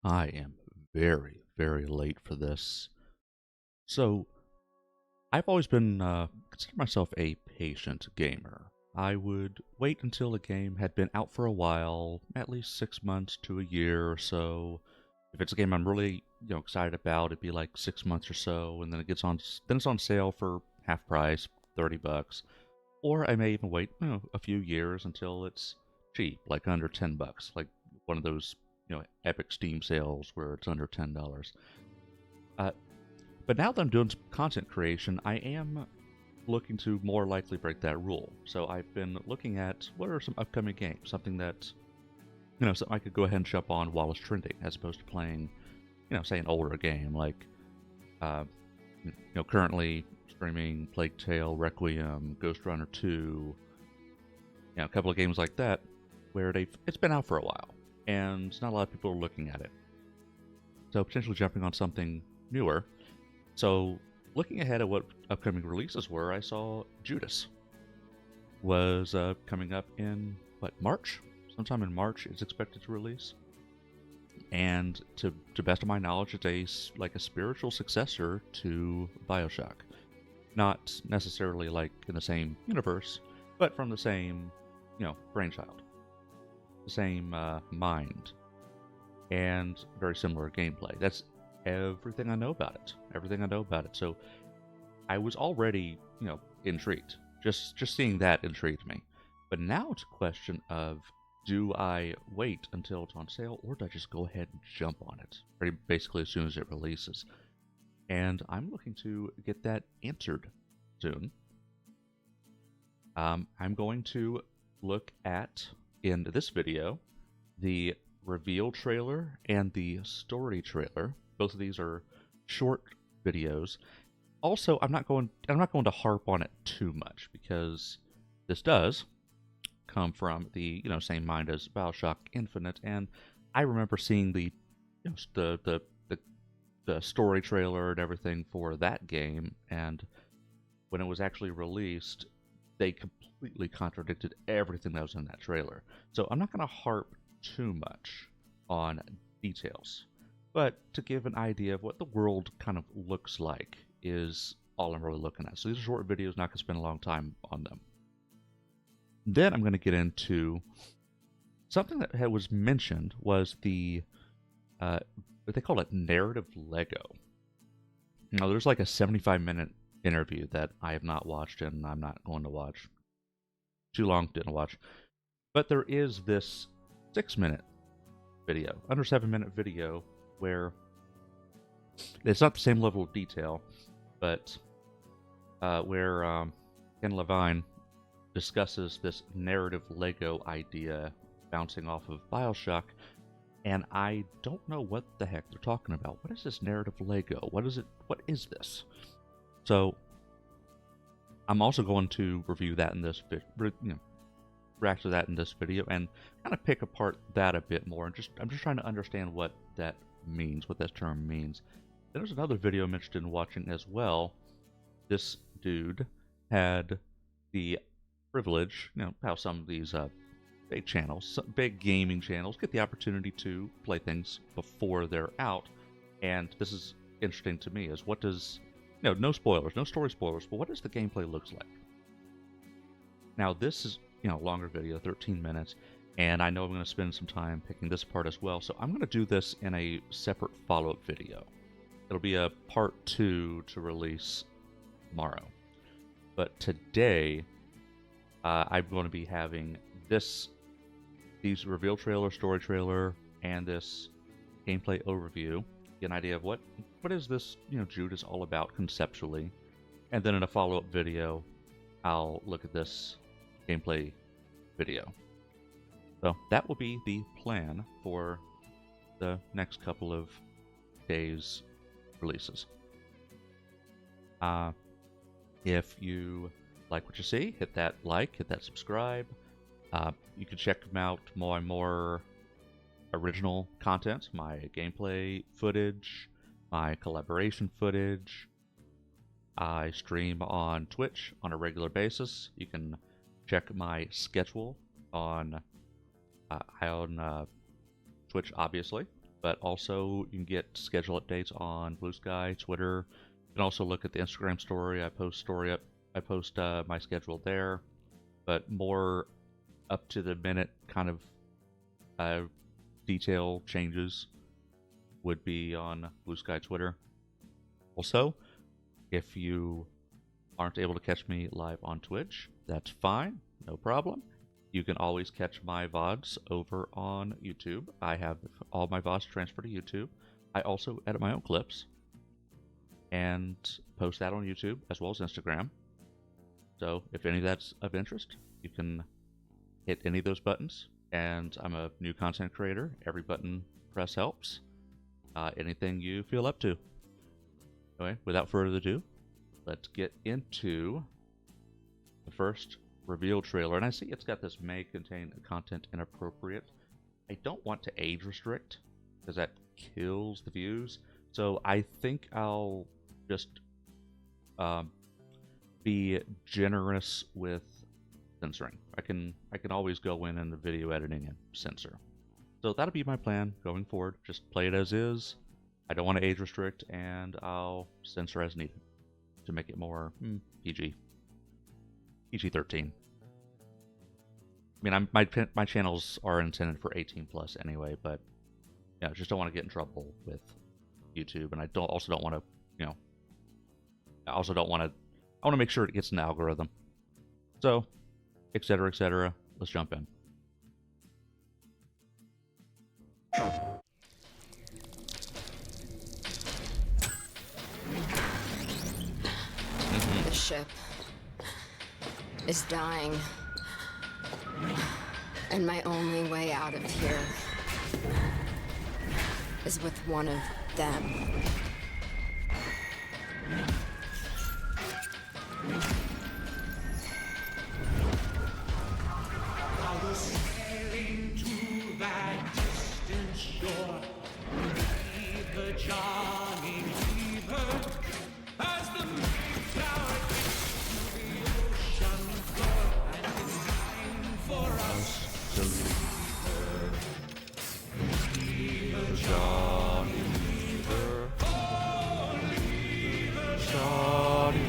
I am very, very late for this. So, I've always been consider myself a patient gamer. I would wait until a game had been out for a while, at least 6 months to a year or so. If it's a game I'm really, excited about, it'd be like 6 months or so, and then then it's on sale for half price, $30. Or I may even wait, a few years until it's cheap, like under $10, like one of those, epic Steam sales where it's under $10. Uh, but now that I'm doing some content creation, I am looking to more likely break that rule. So I've been looking at what are some upcoming games, something that, something I could go ahead and jump on while it's trending, as opposed to playing, say an older game like, uh, currently streaming Plague Tale, Requiem, Ghost Runner 2, a couple of games like that, where it's been out for a while, and not a lot of people are looking at it. So potentially jumping on something newer. So looking ahead at what upcoming releases were, I saw Judas was coming up in March. Sometime in March, it's expected to release. And to best of my knowledge, it's like a spiritual successor to Bioshock. Not necessarily like in the same universe, but from the same, brainchild, the same mind, and very similar gameplay. That's everything I know about it. Everything I know about it. So I was already, intrigued. Just seeing that intrigued me. But now it's a question of, do I wait until it's on sale, or do I just go ahead and jump on it basically as soon as it releases? And I'm looking to get that answered soon. I'm going to look at, in this video, the reveal trailer and the story trailer. Both of these are short videos. Also, I'm not going to harp on it too much, because this does come from the same mind as BioShock Infinite, and I remember seeing the story trailer and everything for that game, and when it was actually released, they completely contradicted everything that was in that trailer. So I'm not going to harp too much on details, but to give an idea of what the world kind of looks like is all I'm really looking at. So these are short videos, not going to spend a long time on them. Then I'm going to get into something that was mentioned was the what they call it, narrative Lego. Now, there's like a 75-minute interview that I have not watched, and I'm not going to watch. Too long, didn't watch. But there is this 6-minute video, under 7-minute video, where it's not the same level of detail, but where Ken Levine discusses this narrative Lego idea bouncing off of Bioshock, and I don't know what the heck they're talking about. What is this narrative Lego? What is it? What is this? So I'm also going to review that in this react to that in this video, and kind of pick apart that a bit more. And I'm just trying to understand what that means, what that term means. There's another video I'm interested in watching as well. This dude had the privilege, how some of these big channels, big gaming channels, get the opportunity to play things before they're out. And this is interesting to me, is what does, no spoilers, no story spoilers, but what does the gameplay looks like? Now this is, longer video, 13 minutes, and I know I'm going to spend some time picking this apart as well, so I'm going to do this in a separate follow-up video. It'll be a part 2 to release tomorrow. But today, I'm going to be having these reveal trailer, story trailer, and this gameplay overview. Get an idea of what is this, Judas all about conceptually. And then in a follow-up video, I'll look at this gameplay video. So that will be the plan for the next couple of days' releases. If you like what you see, hit that like, hit that subscribe. You can check out more original content, my gameplay footage, my collaboration footage. I stream on Twitch on a regular basis. You can check my schedule on Twitch, obviously. but also you can get schedule updates on Blue Sky, Twitter. You can also look at the Instagram story. I post my schedule there, but more up to the minute kind of detail changes would be on Blue Sky Twitter. Also, if you aren't able to catch me live on Twitch, that's fine, no problem. You can always catch my VODs over on YouTube. I have all my VODs transferred to YouTube. I also edit my own clips and post that on YouTube as well as Instagram. So if any of that's of interest, you can hit any of those buttons. And I'm a new content creator. Every button press helps. Anything you feel up to. Anyway, without further ado, let's get into the first reveal trailer. And I see it's got this may contain content inappropriate. I don't want to age restrict because that kills the views. So I think I'll just be generous with censoring. I can always go in the video editing and censor. So that'll be my plan going forward. Just play it as is. I don't want to age restrict, and I'll censor as needed to make it more PG. PG-13. I mean, my channels are intended for 18 plus anyway, but yeah, just don't want to get in trouble with YouTube, and I also don't want to, I want to make sure it gets in the algorithm. So, etc., etc. Let's jump in. The ship is dying, and my only way out of here is with one of them. I was sailing to that distant shore. Leave the Johnny Lever as the Mayflower gets to the ocean floor, and it's time for us to leave her. Leave the Johnny Lever. Oh, leave the Johnny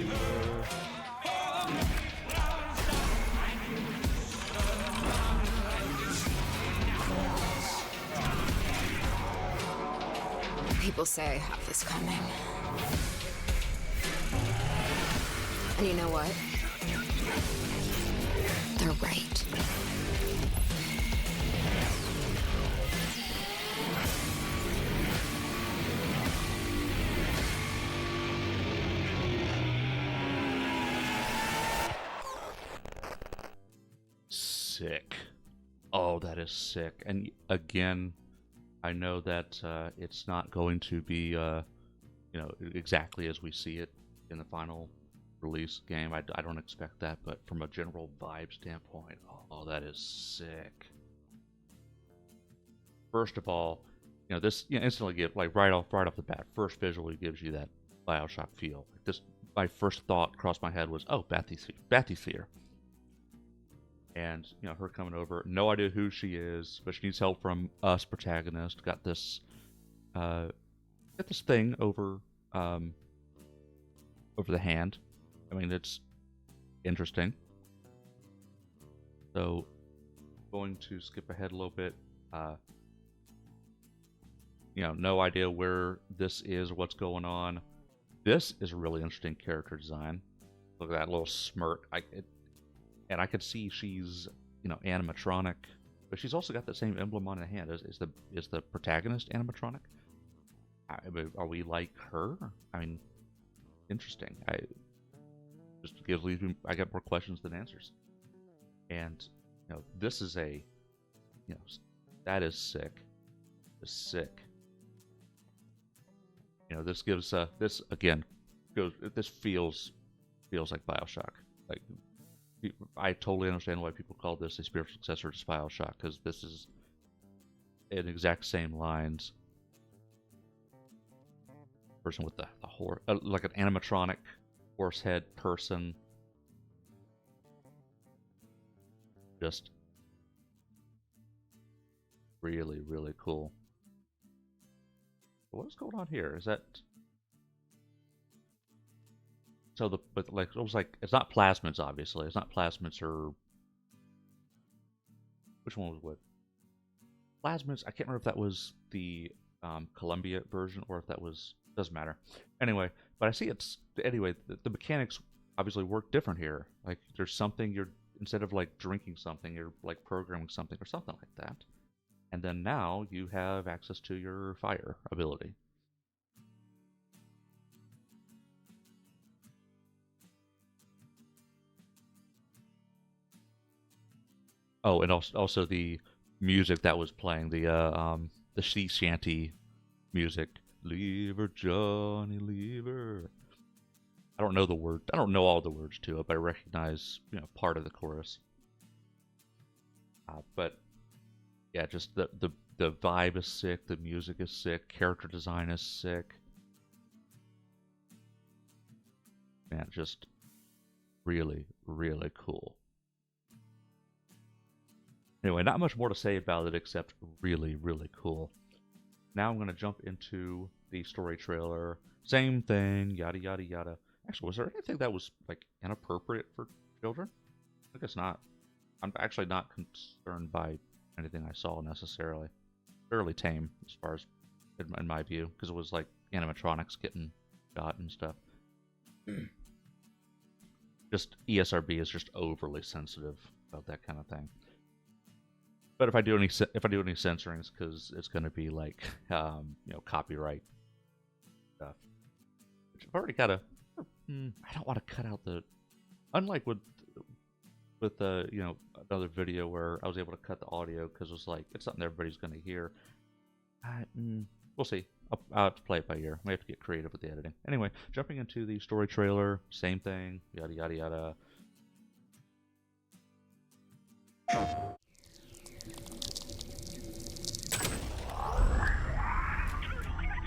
Lever. People say I have this coming. And you know what? They're right. Sick. Oh, that is sick. And again, I know that it's not going to be, exactly as we see it in the final release game. I don't expect that, but from a general vibe standpoint, oh, that is sick. First of all, this instantly gives, like right off the bat, first visually gives you that Bioshock feel. My first thought crossed my head was, oh, Bathysphere. And her coming over, no idea who she is, but she needs help from us, protagonist. Got this thing over the hand. I mean, it's interesting. So, going to skip ahead a little bit. No idea where this is, what's going on. This is a really interesting character design. Look at that little smirk. And I could see she's, animatronic, but she's also got that same emblem on the hand. Is the protagonist animatronic? Are we like her? I mean, interesting. I got more questions than answers. And this is that is sick. It's sick. This gives this again goes. This feels like Bioshock. Like, I totally understand why people call this a spiritual successor to Bioshock, because this is in exact same lines. Person with the horse, like an animatronic horse head person. Just really, really cool. What is going on here? Is that so? But like it was like it's not plasmids, obviously. It's not plasmids or which one was what? Plasmids. I can't remember if that was the Columbia version or if that was doesn't matter. Anyway, but I see it's anyway. The mechanics obviously work different here. Like there's something you're instead of like drinking something, you're like programming something or something like that. And then now you have access to your fire ability. Oh, and also the music that was playing the sea shanty music. Lever Johnny Lever. I don't know the word. I don't know all the words to it, but I recognize part of the chorus. But yeah, just the vibe is sick. The music is sick. Character design is sick. Man, just really, really cool. Anyway, not much more to say about it except really, really cool. Now I'm going to jump into the story trailer. Same thing, yada, yada, yada. Actually, was there anything that was, like, inappropriate for children? I guess not. I'm actually not concerned by anything I saw necessarily. Fairly tame, as far as, in my view, because it was, like, animatronics getting shot and stuff. Just, ESRB is just overly sensitive about that kind of thing. But if I do any censoring, it's because it's going to be like copyright stuff. Which I've already got I don't want to cut out the. Unlike with another video where I was able to cut the audio because it was like it's something everybody's going to hear. We'll see. I'll have to play it by ear. I have to get creative with the editing. Anyway, jumping into the story trailer, same thing. Yada yada yada.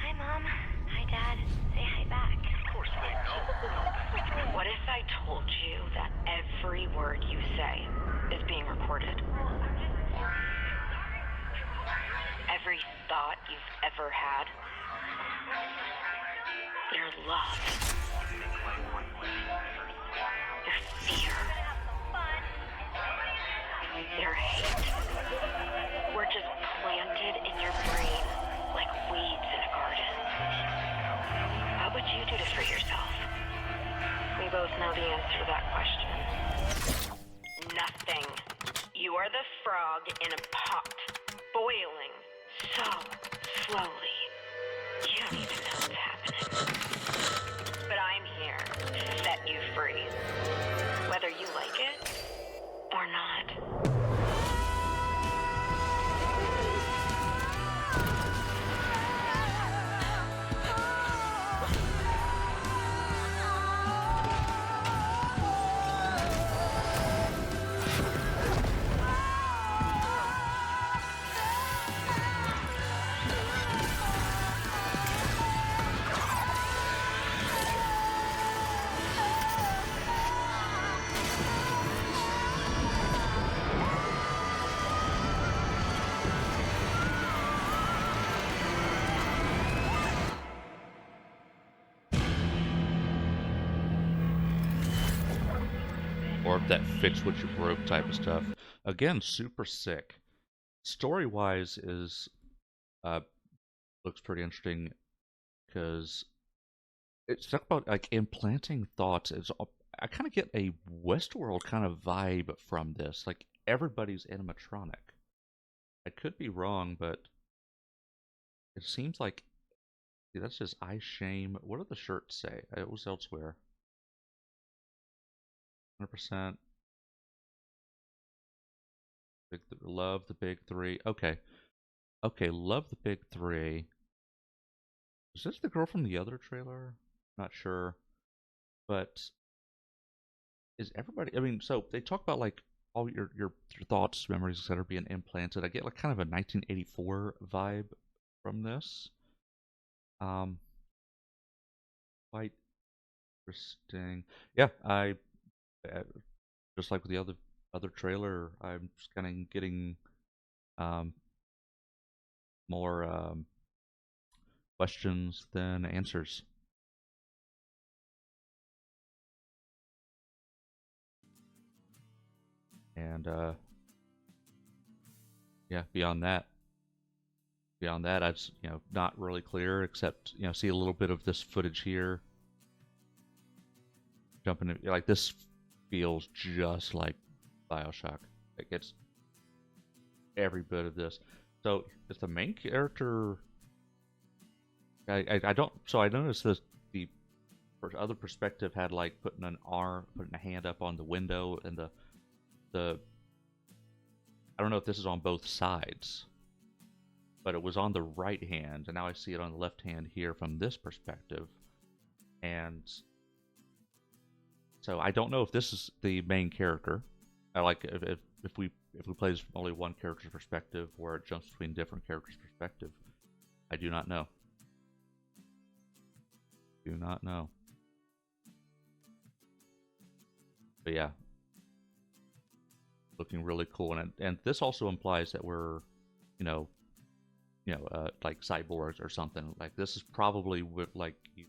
Hi, Mom. Hi, Dad. Say hi back. Of course they know. What if I told you that every word you say is being recorded? Every thought you've ever had? Your love. Your fear. Your hate. We're just planted in your brain like weeds in a garden. What would you do to free yourself? We both know the answer to that question. Nothing. You are the frog in a pot, boiling so slowly. You don't even know what's happening. But I'm here to set you free. Whether you like it or not. Or that fix what you broke type of stuff. Again, super sick. Story wise is looks pretty interesting because it's talk about like implanting thoughts. I kind of get a Westworld kind of vibe from this. Like everybody's animatronic. I could be wrong, but it seems like that's just I shame. What do the shirts say? It was elsewhere. 100%. Love the big three. Okay. Okay, love the big three. Is this the girl from the other trailer? Not sure. But is everybody I mean, so they talk about like all your thoughts, memories, etc. being implanted. I get like kind of a 1984 vibe from this. Quite interesting. Yeah, uh, just like with the other trailer, I'm just kind of getting um more questions than answers. And yeah, beyond that, I've not really clear, except see a little bit of this footage here. Jumping in, like this feels just like Bioshock. It gets every bit of this. So is the main character? I don't. So I noticed this. The other perspective had like putting a hand up on the window, and the. I don't know if this is on both sides, but it was on the right hand, and now I see it on the left hand here from this perspective, and so I don't know if this is the main character. I like if we play as only one character's perspective, or it jumps between different characters' perspective. I do not know. Do not know. But yeah, looking really cool, and this also implies that we're, like cyborgs or something. Like this is probably with like you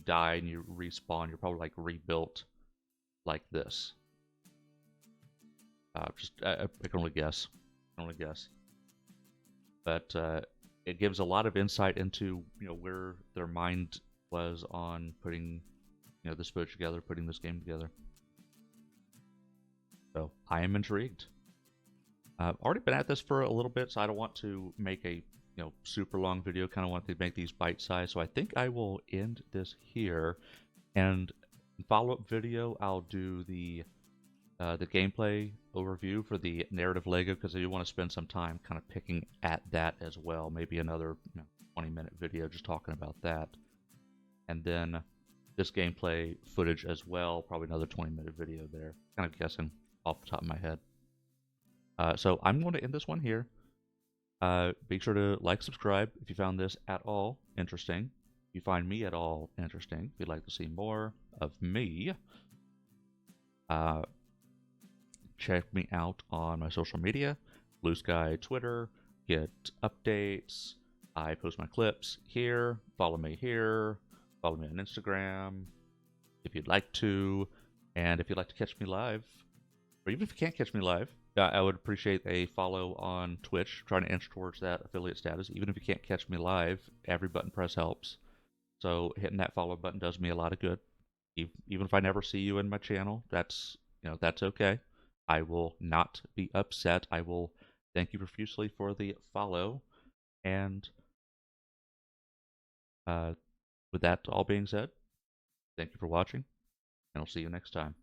die and you respawn. You're probably like rebuilt like this. I can only guess. But it gives a lot of insight into where their mind was on putting this footage together, putting this game together. So I am intrigued. I've already been at this for a little bit, so I don't want to make a super long video. Kind of want to make these bite-sized. So I think I will end this here, and in follow-up video I'll do the gameplay overview for the narrative Lego, because I do want to spend some time kind of picking at that as well. Maybe another 20-minute video just talking about that, and then this gameplay footage as well. Probably another 20-minute video there. Kind of guessing off the top of my head. So I'm going to end this one here. Be sure to like, subscribe if you found this at all interesting. If you find me at all interesting, if you'd like to see more of me, check me out on my social media, Blue Sky, Twitter, get updates. I post my clips here. Follow me here. Follow me on Instagram if you'd like to. And if you'd like to catch me live, or even if you can't catch me live, I would appreciate a follow on Twitch. Trying to inch towards that affiliate status. Even if you can't catch me live, every button press helps. So hitting that follow button does me a lot of good. Even if I never see you in my channel, that's okay. I will not be upset. I will thank you profusely for the follow. And with that all being said, thank you for watching, and I'll see you next time.